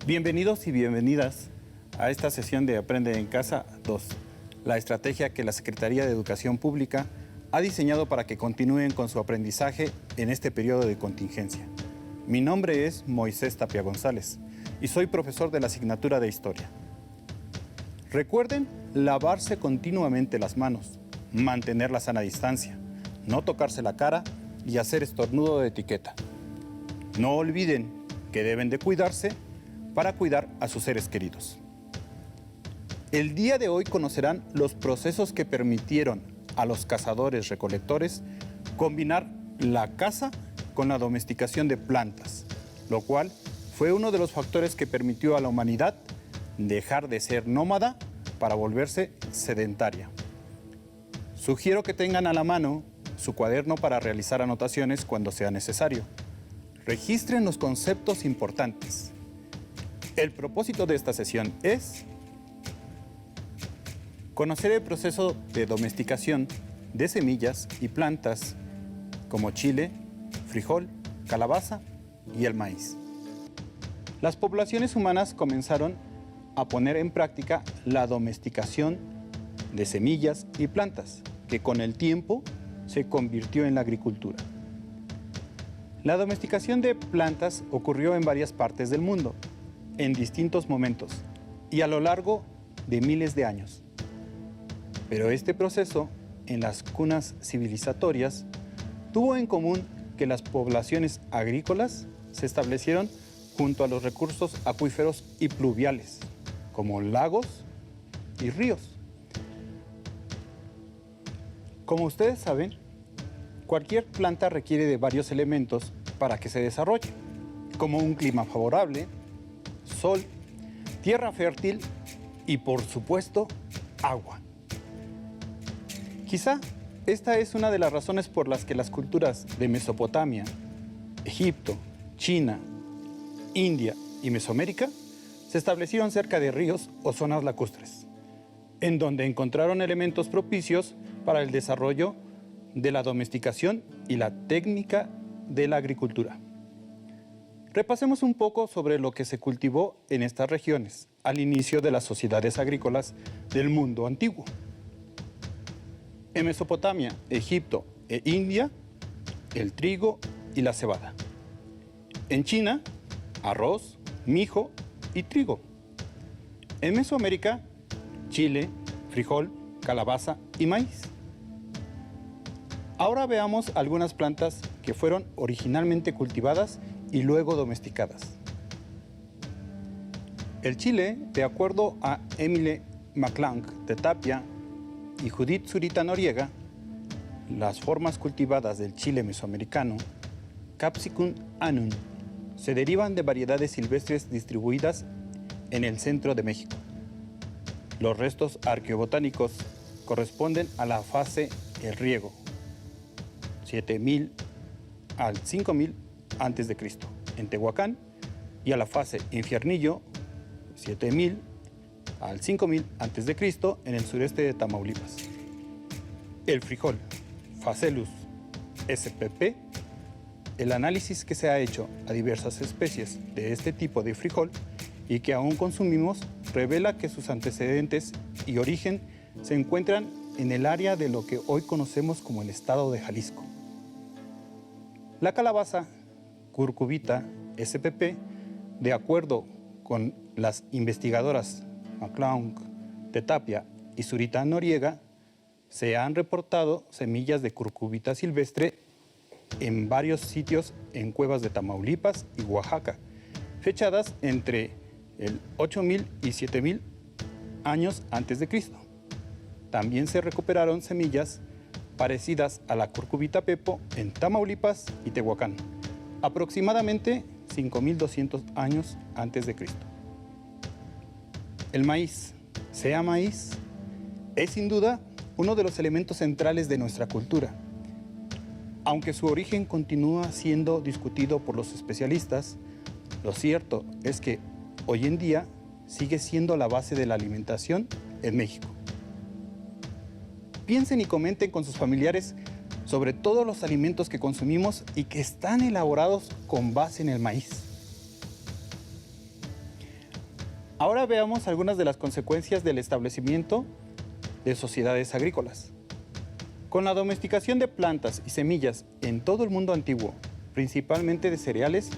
Bienvenidos y bienvenidas a esta sesión de Aprende en Casa 2, la estrategia que la Secretaría de Educación Pública ha diseñado para que continúen con su aprendizaje en este periodo de contingencia. Mi nombre es Moisés Tapia González y soy profesor de la asignatura de Historia. Recuerden lavarse continuamente las manos, mantener la sana distancia, no tocarse la cara y hacer estornudo de etiqueta. No olviden que deben de cuidarse para cuidar a sus seres queridos. El día de hoy conocerán los procesos que permitieron a los cazadores-recolectores combinar la caza con la domesticación de plantas, lo cual fue uno de los factores que permitió a la humanidad dejar de ser nómada para volverse sedentaria. Sugiero que tengan a la mano su cuaderno para realizar anotaciones cuando sea necesario. Registren los conceptos importantes. El propósito de esta sesión es conocer el proceso de domesticación de semillas y plantas como chile, frijol, calabaza y el maíz. Las poblaciones humanas comenzaron a poner en práctica la domesticación de semillas y plantas, que con el tiempo se convirtió en la agricultura. La domesticación de plantas ocurrió en varias partes del mundo, en distintos momentos y a lo largo de miles de años. Pero este proceso, en las cunas civilizatorias, tuvo en común que las poblaciones agrícolas se establecieron junto a los recursos acuíferos y pluviales, como lagos y ríos. Como ustedes saben, cualquier planta requiere de varios elementos para que se desarrolle, como un clima favorable, sol, tierra fértil y, por supuesto, agua. Quizá esta es una de las razones por las que las culturas de Mesopotamia, Egipto, China, India y Mesoamérica se establecieron cerca de ríos o zonas lacustres, en donde encontraron elementos propicios para el desarrollo de la domesticación y la técnica de la agricultura. Repasemos un poco sobre lo que se cultivó en estas regiones al inicio de las sociedades agrícolas del mundo antiguo. En Mesopotamia, Egipto e India, el trigo y la cebada. En China, arroz, mijo y trigo. En Mesoamérica, chile, frijol, calabaza y maíz. Ahora veamos algunas plantas que fueron originalmente cultivadas y luego domesticadas. El chile, de acuerdo a Emile McClung de Tapia y Judith Zurita Noriega, las formas cultivadas del chile mesoamericano, Capsicum annum, se derivan de variedades silvestres distribuidas en el centro de México. Los restos arqueobotánicos corresponden a la fase El Riego, 7000 al 5000 a.C. en Tehuacán, y a la fase Infiernillo, 7000 al 5000 a.C. en el sureste de Tamaulipas. El frijol, Phaceolus spp, el análisis que se ha hecho a diversas especies de este tipo de frijol y que aún consumimos, revela que sus antecedentes y origen se encuentran en el área de lo que hoy conocemos como el estado de Jalisco. La calabaza, Curcubita spp, de acuerdo con las investigadoras McClung de Tapia y Zurita Noriega, se han reportado semillas de curcubita silvestre en varios sitios en cuevas de Tamaulipas y Oaxaca, fechadas entre el 8000 y 7000 años antes de Cristo. También se recuperaron semillas parecidas a la curcubita pepo en Tamaulipas y Tehuacán, aproximadamente 5200 años antes de Cristo. El maíz, sea maíz, es sin duda uno de los elementos centrales de nuestra cultura. Aunque su origen continúa siendo discutido por los especialistas, lo cierto es que hoy en día sigue siendo la base de la alimentación en México. Piensen y comenten con sus familiares sobre todos los alimentos que consumimos y que están elaborados con base en el maíz. Ahora veamos algunas de las consecuencias del establecimiento de sociedades agrícolas. Con la domesticación de plantas y semillas en todo el mundo antiguo, principalmente de cereales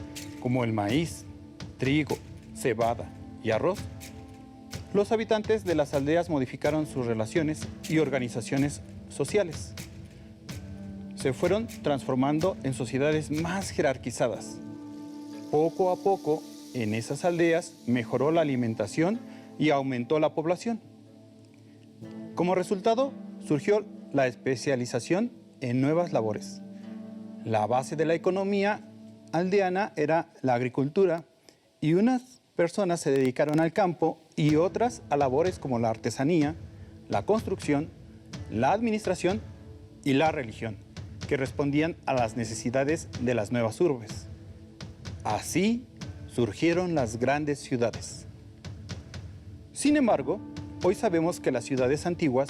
como el maíz, trigo, cebada y arroz, los habitantes de las aldeas modificaron sus relaciones y organizaciones sociales. Se fueron transformando en sociedades más jerarquizadas. Poco a poco, en esas aldeas mejoró la alimentación y aumentó la población. Como resultado, surgió la especialización en nuevas labores. La base de la economía aldeana era la agricultura y unas personas se dedicaron al campo y otras a labores como la artesanía, la construcción, la administración y la religión, que respondían a las necesidades de las nuevas urbes. Así surgieron las grandes ciudades. Sin embargo, hoy sabemos que las ciudades antiguas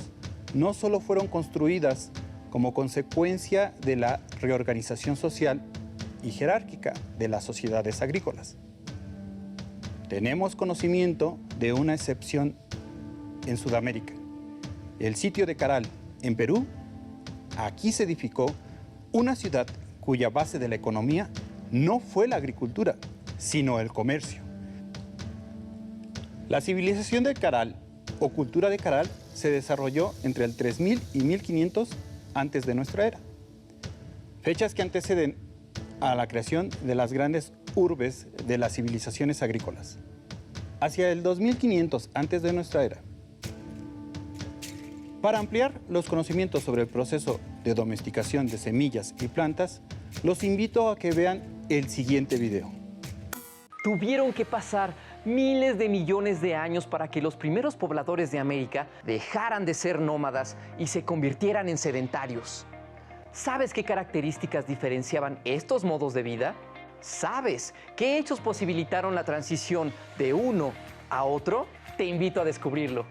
no solo fueron construidas como consecuencia de la reorganización social y jerárquica de las sociedades agrícolas. Tenemos conocimiento de una excepción en Sudamérica. El sitio de Caral, en Perú, aquí se edificó una ciudad cuya base de la economía no fue la agricultura, sino el comercio. La civilización de Caral, o cultura de Caral, se desarrolló entre el 3000 y 1500 antes de nuestra era. Fechas que anteceden a la creación de las grandes urbes de las civilizaciones agrícolas. Hacia el 2500 antes de nuestra era. Para ampliar los conocimientos sobre el proceso de domesticación de semillas y plantas, los invito a que vean el siguiente video. Tuvieron que pasar miles de millones de años para que los primeros pobladores de América dejaran de ser nómadas y se convirtieran en sedentarios. ¿Sabes qué características diferenciaban estos modos de vida? ¿Sabes qué hechos posibilitaron la transición de uno a otro? Te invito a descubrirlo.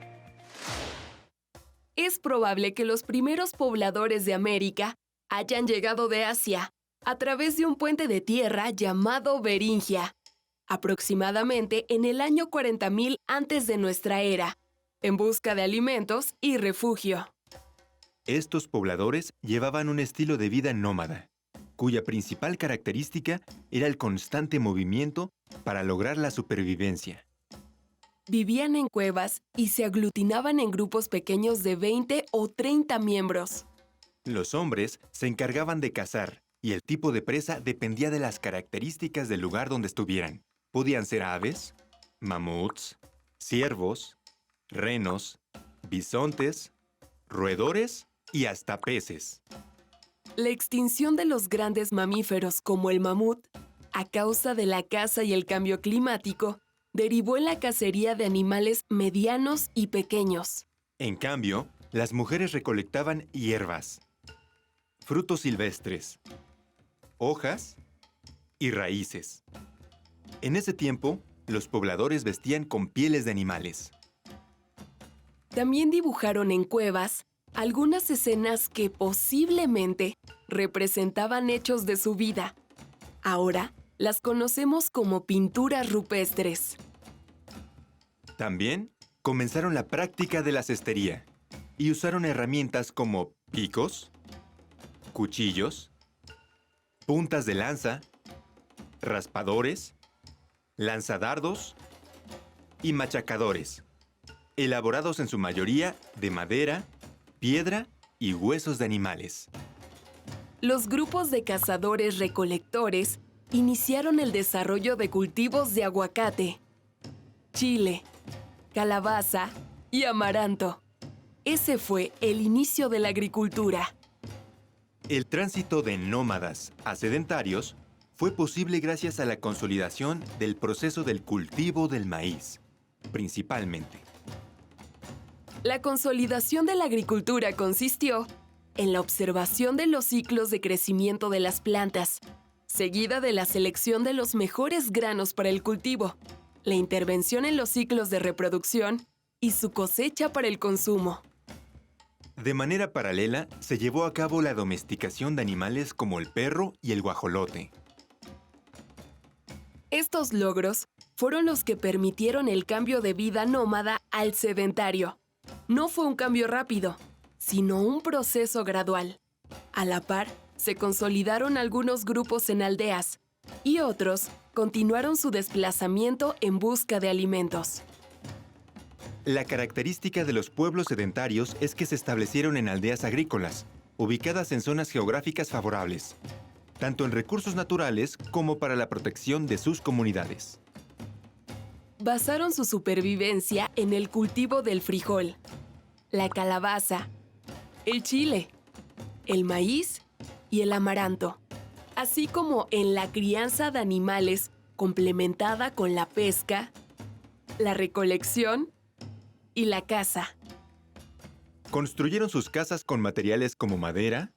Es probable que los primeros pobladores de América hayan llegado de Asia a través de un puente de tierra llamado Beringia, aproximadamente en el año 40.000 antes de nuestra era, en busca de alimentos y refugio. Estos pobladores llevaban un estilo de vida nómada, cuya principal característica era el constante movimiento para lograr la supervivencia. Vivían en cuevas y se aglutinaban en grupos pequeños de 20 o 30 miembros. Los hombres se encargaban de cazar, y el tipo de presa dependía de las características del lugar donde estuvieran. Podían ser aves, mamuts, ciervos, renos, bisontes, roedores y hasta peces. La extinción de los grandes mamíferos como el mamut, a causa de la caza y el cambio climático, derivó en la cacería de animales medianos y pequeños. En cambio, las mujeres recolectaban hierbas, frutos silvestres, hojas y raíces. En ese tiempo, los pobladores vestían con pieles de animales. También dibujaron en cuevas algunas escenas que posiblemente representaban hechos de su vida. Ahora las conocemos como pinturas rupestres. También comenzaron la práctica de la cestería y usaron herramientas como picos, cuchillos, puntas de lanza, raspadores, lanzadardos y machacadores, elaborados en su mayoría de madera, piedra y huesos de animales. Los grupos de cazadores-recolectores iniciaron el desarrollo de cultivos de aguacate, chile, calabaza y amaranto. Ese fue el inicio de la agricultura. El tránsito de nómadas a sedentarios fue posible gracias a la consolidación del proceso del cultivo del maíz, principalmente. La consolidación de la agricultura consistió en la observación de los ciclos de crecimiento de las plantas, seguida de la selección de los mejores granos para el cultivo, la intervención en los ciclos de reproducción y su cosecha para el consumo. De manera paralela, se llevó a cabo la domesticación de animales como el perro y el guajolote. Estos logros fueron los que permitieron el cambio de vida nómada al sedentario. No fue un cambio rápido, sino un proceso gradual. A la par, se consolidaron algunos grupos en aldeas y otros continuaron su desplazamiento en busca de alimentos. La característica de los pueblos sedentarios es que se establecieron en aldeas agrícolas, ubicadas en zonas geográficas favorables, tanto en recursos naturales como para la protección de sus comunidades. Basaron su supervivencia en el cultivo del frijol, la calabaza, el chile, el maíz y el amaranto, así como en la crianza de animales complementada con la pesca, la recolección y la caza. Construyeron sus casas con materiales como madera,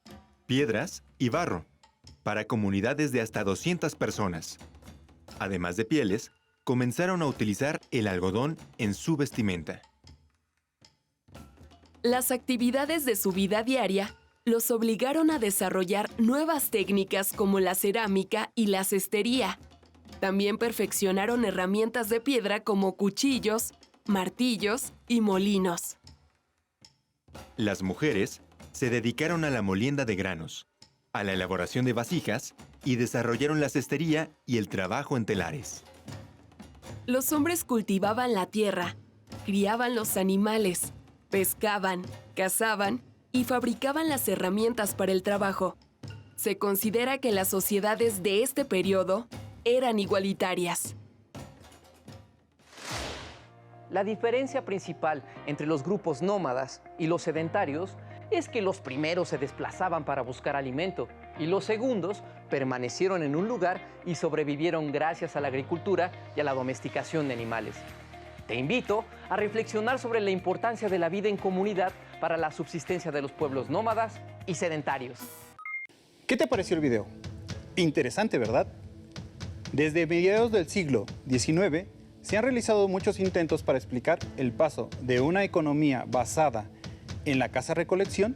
piedras y barro, para comunidades de hasta 200 personas. Además de pieles, comenzaron a utilizar el algodón en su vestimenta. Las actividades de su vida diaria los obligaron a desarrollar nuevas técnicas como la cerámica y la cestería. También perfeccionaron herramientas de piedra como cuchillos, martillos y molinos. Las mujeres se dedicaron a la molienda de granos, a la elaboración de vasijas y desarrollaron la cestería y el trabajo en telares. Los hombres cultivaban la tierra, criaban los animales, pescaban, cazaban y fabricaban las herramientas para el trabajo. Se considera que las sociedades de este periodo eran igualitarias. La diferencia principal entre los grupos nómadas y los sedentarios es que los primeros se desplazaban para buscar alimento y los segundos permanecieron en un lugar y sobrevivieron gracias a la agricultura y a la domesticación de animales. Te invito a reflexionar sobre la importancia de la vida en comunidad para la subsistencia de los pueblos nómadas y sedentarios. ¿Qué te pareció el video? Interesante, ¿verdad? Desde mediados del siglo XIX se han realizado muchos intentos para explicar el paso de una economía basada en la caza-recolección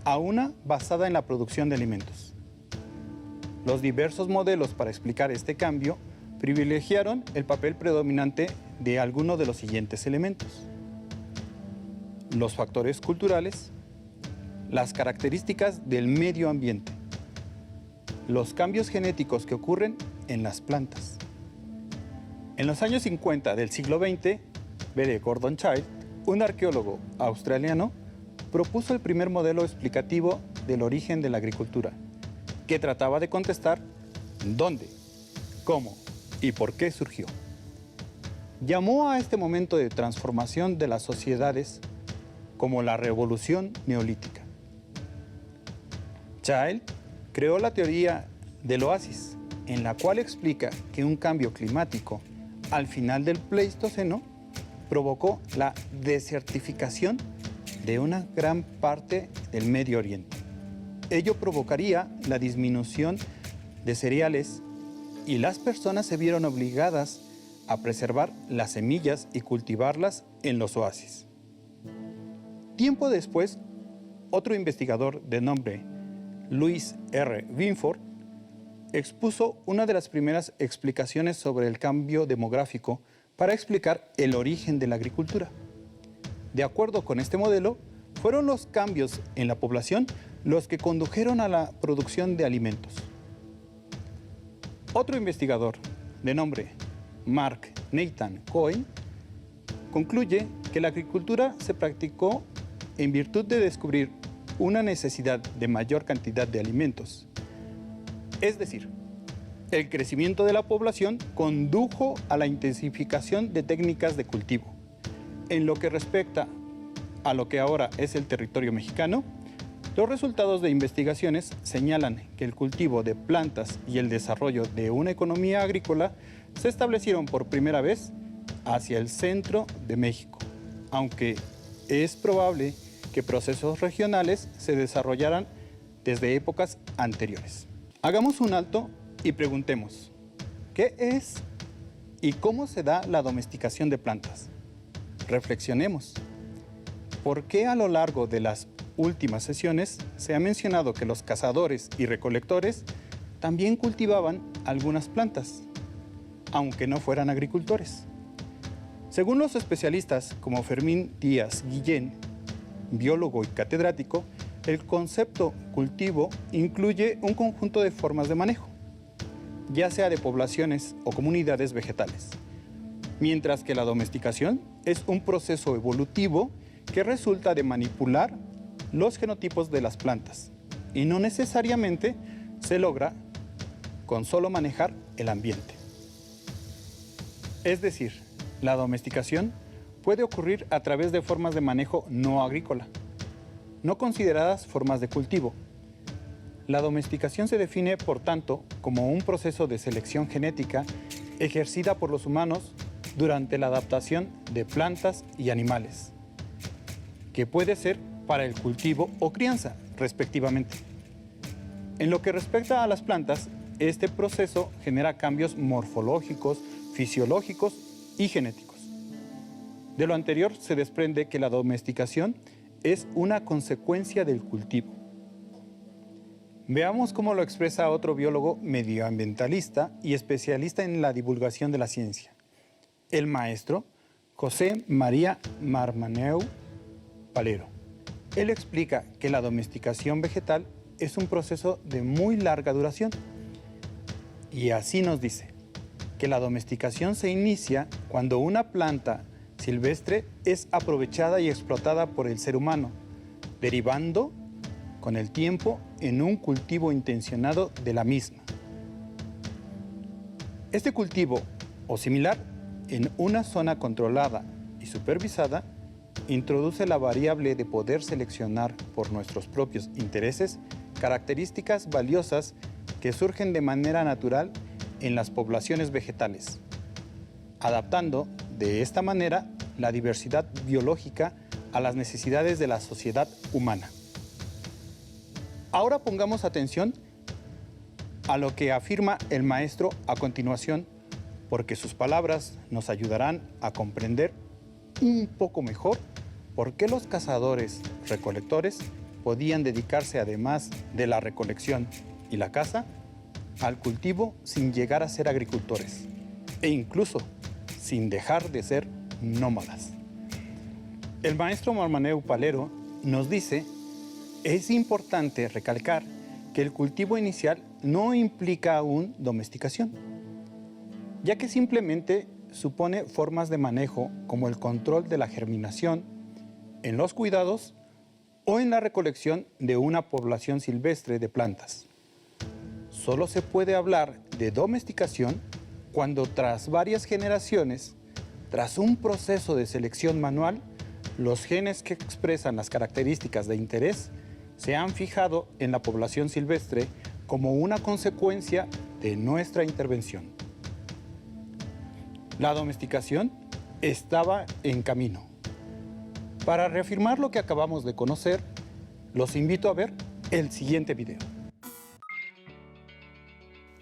a una basada en la producción de alimentos. Los diversos modelos para explicar este cambio privilegiaron el papel predominante de alguno de los siguientes elementos: los factores culturales, las características del medio ambiente, los cambios genéticos que ocurren en las plantas. En los años 50 del siglo XX, B. Gordon Childe, un arqueólogo australiano, propuso el primer modelo explicativo del origen de la agricultura, que trataba de contestar dónde, cómo y por qué surgió. Llamó a este momento de transformación de las sociedades como la revolución neolítica. Childe creó la teoría del oasis, en la cual explica que un cambio climático al final del Pleistoceno provocó la desertificación de una gran parte del Medio Oriente. Ello provocaría la disminución de cereales y las personas se vieron obligadas a preservar las semillas y cultivarlas en los oasis. Tiempo después, otro investigador de nombre Louis R. Binford expuso una de las primeras explicaciones sobre el cambio demográfico para explicar el origen de la agricultura. De acuerdo con este modelo, fueron los cambios en la población los que condujeron a la producción de alimentos. Otro investigador, de nombre Mark Nathan Cohen, concluye que la agricultura se practicó en virtud de descubrir una necesidad de mayor cantidad de alimentos. Es decir, el crecimiento de la población condujo a la intensificación de técnicas de cultivo. En lo que respecta a lo que ahora es el territorio mexicano, los resultados de investigaciones señalan que el cultivo de plantas y el desarrollo de una economía agrícola se establecieron por primera vez hacia el centro de México, aunque es probable que procesos regionales se desarrollaran desde épocas anteriores. Hagamos un alto y preguntemos, ¿qué es y cómo se da la domesticación de plantas? Reflexionemos. ¿Por qué a lo largo de las últimas sesiones se ha mencionado que los cazadores y recolectores también cultivaban algunas plantas? aunque no fueran agricultores. Según los especialistas como Fermín Díaz Guillén, biólogo y catedrático, el concepto cultivo incluye un conjunto de formas de manejo, ya sea de poblaciones o comunidades vegetales, mientras que la domesticación es un proceso evolutivo que resulta de manipular los genotipos de las plantas y no necesariamente se logra con solo manejar el ambiente. Es decir, la domesticación puede ocurrir a través de formas de manejo no agrícola, no consideradas formas de cultivo. La domesticación se define, por tanto, como un proceso de selección genética ejercida por los humanos durante la adaptación de plantas y animales, que puede ser para el cultivo o crianza, respectivamente. En lo que respecta a las plantas, este proceso genera cambios morfológicos, fisiológicos y genéticos. De lo anterior se desprende que la domesticación es una consecuencia del cultivo. Veamos cómo lo expresa otro biólogo medioambientalista y especialista en la divulgación de la ciencia, el maestro José María Marmaneu Palero. Él explica que la domesticación vegetal es un proceso de muy larga duración. Y así nos dice que la domesticación se inicia cuando una planta silvestre es aprovechada y explotada por el ser humano, derivando con el tiempo en un cultivo intencionado de la misma. Este cultivo o similar en una zona controlada y supervisada introduce la variable de poder seleccionar por nuestros propios intereses características valiosas que surgen de manera natural en las poblaciones vegetales, adaptando de esta manera la diversidad biológica a las necesidades de la sociedad humana. Ahora pongamos atención a lo que afirma el maestro a continuación, porque sus palabras nos ayudarán a comprender un poco mejor por qué los cazadores-recolectores podían dedicarse, además de la recolección y la caza, al cultivo sin llegar a ser agricultores e incluso sin dejar de ser nómadas. El maestro Marmaneu Palero nos dice: es importante recalcar que el cultivo inicial no implica aún domesticación, ya que simplemente supone formas de manejo como el control de la germinación, en los cuidados o en la recolección de una población silvestre de plantas. Solo se puede hablar de domesticación cuando tras varias generaciones, tras un proceso de selección manual, los genes que expresan las características de interés se han fijado en la población silvestre como una consecuencia de nuestra intervención. La domesticación estaba en camino. Para reafirmar lo que acabamos de conocer, los invito a ver el siguiente video.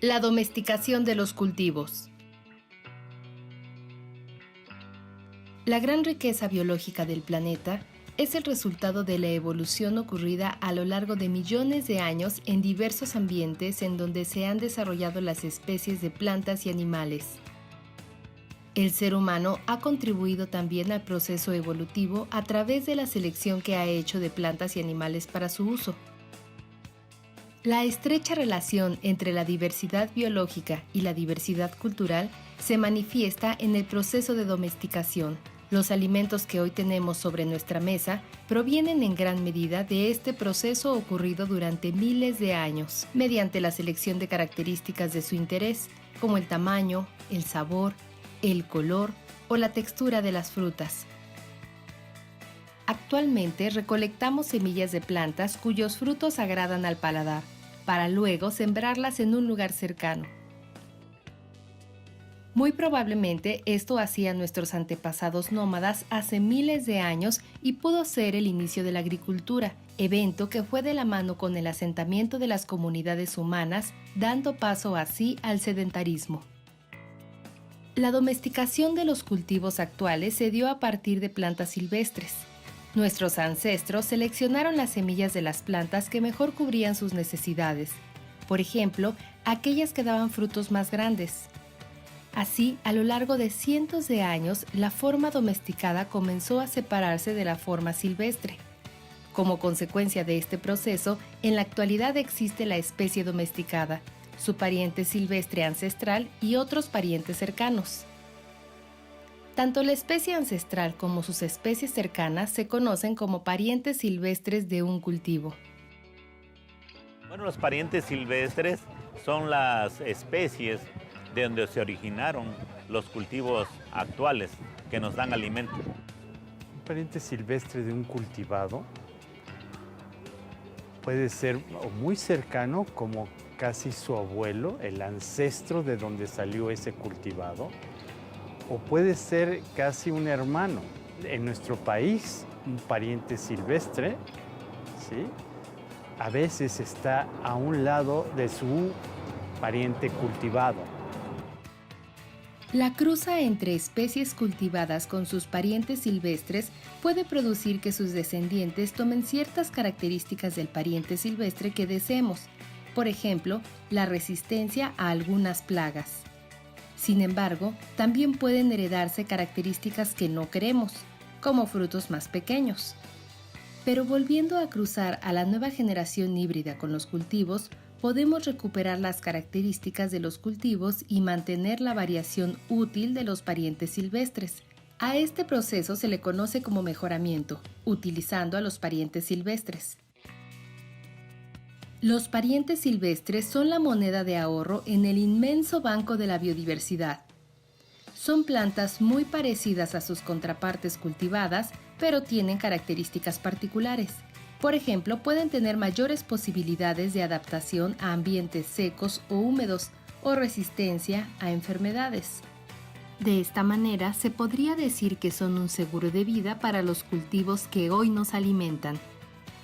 La domesticación de los cultivos. La gran riqueza biológica del planeta es el resultado de la evolución ocurrida a lo largo de millones de años en diversos ambientes en donde se han desarrollado las especies de plantas y animales. El ser humano ha contribuido también al proceso evolutivo a través de la selección que ha hecho de plantas y animales para su uso. La estrecha relación entre la diversidad biológica y la diversidad cultural se manifiesta en el proceso de domesticación. Los alimentos que hoy tenemos sobre nuestra mesa provienen en gran medida de este proceso ocurrido durante miles de años, mediante la selección de características de su interés, como el tamaño, el sabor, el color o la textura de las frutas. Actualmente recolectamos semillas de plantas cuyos frutos agradan al paladar, para luego sembrarlas en un lugar cercano. Muy probablemente esto hacían nuestros antepasados nómadas hace miles de años y pudo ser el inicio de la agricultura, evento que fue de la mano con el asentamiento de las comunidades humanas, dando paso así al sedentarismo. La domesticación de los cultivos actuales se dio a partir de plantas silvestres. Nuestros ancestros seleccionaron las semillas de las plantas que mejor cubrían sus necesidades, por ejemplo, aquellas que daban frutos más grandes. Así, a lo largo de cientos de años, la forma domesticada comenzó a separarse de la forma silvestre. Como consecuencia de este proceso, en la actualidad existe la especie domesticada, su pariente silvestre ancestral y otros parientes cercanos. Tanto la especie ancestral como sus especies cercanas se conocen como parientes silvestres de un cultivo. Bueno, los parientes silvestres son las especies de donde se originaron los cultivos actuales que nos dan alimento. Un pariente silvestre de un cultivado puede ser muy cercano, como casi su abuelo, el ancestro de donde salió ese cultivado, o puede ser casi un hermano. En nuestro país, un pariente silvestre, ¿sí?, a veces está a un lado de su pariente cultivado. La cruza entre especies cultivadas con sus parientes silvestres puede producir que sus descendientes tomen ciertas características del pariente silvestre que deseemos, por ejemplo, la resistencia a algunas plagas. Sin embargo, también pueden heredarse características que no queremos, como frutos más pequeños. Pero volviendo a cruzar a la nueva generación híbrida con los cultivos, podemos recuperar las características de los cultivos y mantener la variación útil de los parientes silvestres. A este proceso se le conoce como mejoramiento, utilizando a los parientes silvestres. Los parientes silvestres son la moneda de ahorro en el inmenso banco de la biodiversidad. Son plantas muy parecidas a sus contrapartes cultivadas, pero tienen características particulares. Por ejemplo, pueden tener mayores posibilidades de adaptación a ambientes secos o húmedos o resistencia a enfermedades. De esta manera, se podría decir que son un seguro de vida para los cultivos que hoy nos alimentan.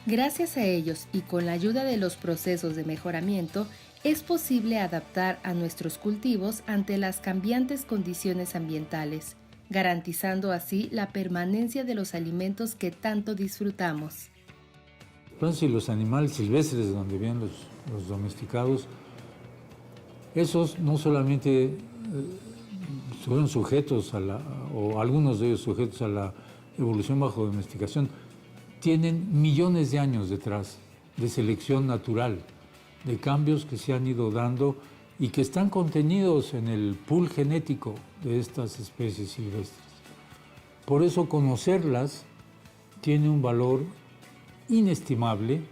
Gracias a ellos y con la ayuda de los procesos de mejoramiento, es posible adaptar a nuestros cultivos ante las cambiantes condiciones ambientales, garantizando así la permanencia de los alimentos que tanto disfrutamos. Entonces, los animales silvestres, de donde vienen los domesticados, esos no solamente fueron sujetos o algunos de ellos sujetos a la evolución bajo domesticación, tienen millones de años detrás de selección natural, de cambios que se han ido dando y que están contenidos en el pool genético de estas especies silvestres. Por eso conocerlas tiene un valor inestimable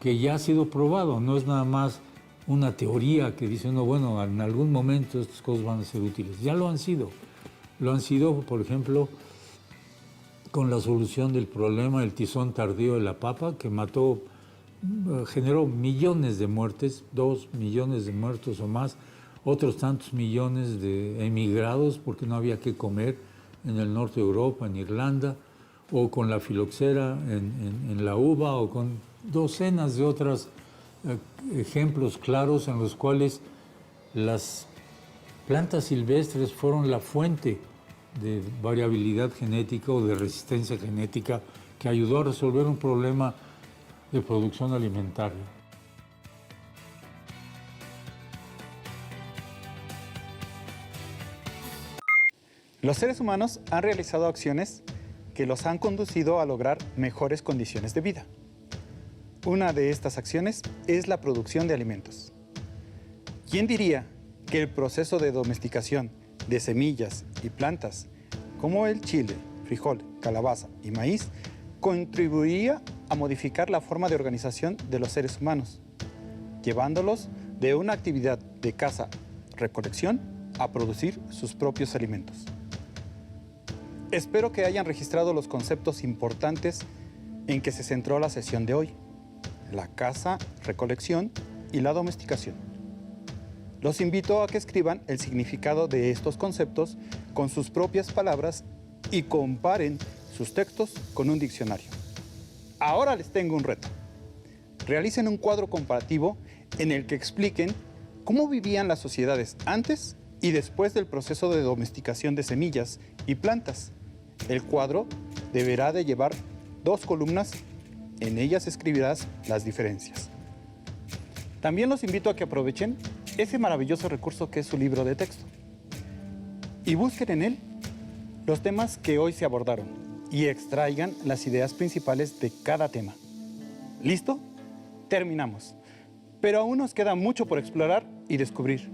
que ya ha sido probado, no es nada más una teoría que dice uno, bueno, en algún momento estas cosas van a ser útiles. Ya lo han sido, por ejemplo, con la solución del problema del tizón tardío de la papa, que generó millones de muertes, 2 millones de muertos o más, otros tantos millones de emigrados porque no había qué comer en el norte de Europa, en Irlanda, o con la filoxera en la uva, o con docenas de otros ejemplos claros en los cuales las plantas silvestres fueron la fuente de variabilidad genética o de resistencia genética que ayudó a resolver un problema de producción alimentaria. Los seres humanos han realizado acciones que los han conducido a lograr mejores condiciones de vida. Una de estas acciones es la producción de alimentos. ¿Quién diría que el proceso de domesticación de semillas y plantas, como el chile, frijol, calabaza y maíz, contribuiría a modificar la forma de organización de los seres humanos, llevándolos de una actividad de caza-recolección a producir sus propios alimentos? Espero que hayan registrado los conceptos importantes en que se centró la sesión de hoy: la caza, recolección y la domesticación. Los invito a que escriban el significado de estos conceptos con sus propias palabras y comparen sus textos con un diccionario. Ahora les tengo un reto. Realicen un cuadro comparativo en el que expliquen cómo vivían las sociedades antes y después del proceso de domesticación de semillas y plantas. El cuadro deberá de llevar 2 columnas. En ellas escribirás las diferencias. También los invito a que aprovechen ese maravilloso recurso que es su libro de texto. y busquen en él los temas que hoy se abordaron y extraigan las ideas principales de cada tema. ¿Listo? Terminamos. Pero aún nos queda mucho por explorar y descubrir.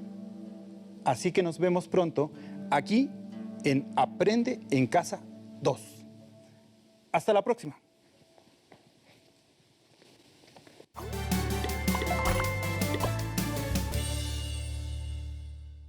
Así que nos vemos pronto aquí en Aprende en Casa 2. Hasta la próxima.